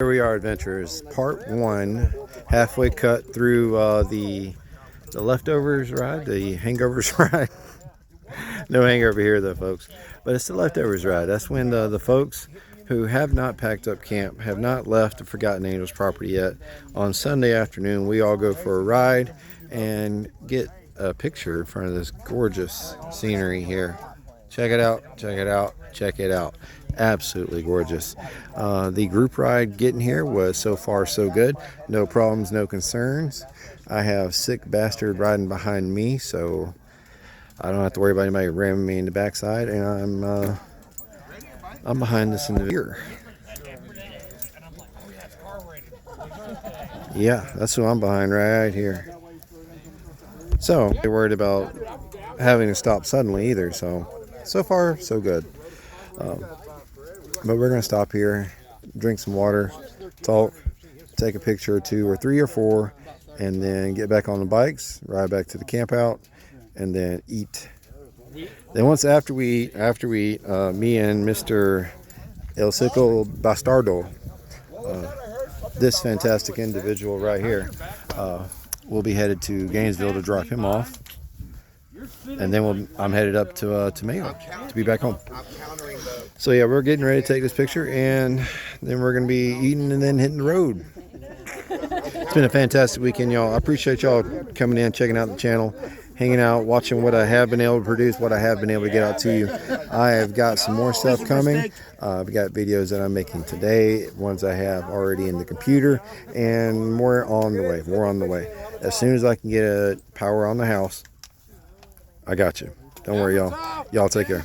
Here we are, adventurers, part one, halfway cut through the leftovers ride, the hangovers ride. No hangover here though, folks, but it's the leftovers ride. That's when the folks who have not packed up camp, have not left the Forgotten Angels property yet, on Sunday afternoon we all go for a ride and get a picture in front of this gorgeous scenery here. Check it out, check it out, check it out. Absolutely gorgeous. The group ride getting here was so far so good. No problems, no concerns. I have sick bastard riding behind me, so I don't have to worry about anybody ramming me in the backside, and I'm behind this individual. Yeah, that's who I'm behind right here. So they're worried about having to stop suddenly either. So far so good. But we're going to stop here, drink some water, talk, take a picture or two or three or four, and then get back on the bikes, ride back to the camp out, and then eat. Then once after we eat, me and Mr. El Cico Bastardo, this fantastic individual right here, we'll be headed to Gainesville to drop him off. And then I'm headed up to Mayo to be back home. So yeah, we're getting ready to take this picture, and then we're going to be eating and then hitting the road. It's been a fantastic weekend, y'all. I appreciate y'all coming in, checking out the channel, hanging out, watching what I have been able to produce, what I have been able to get out to you. I have got some more stuff coming. I've got videos that I'm making today, ones I have already in the computer, and more on the way. More on the way. As soon as I can get a power on the house, I got you. Don't worry, y'all. Y'all take care.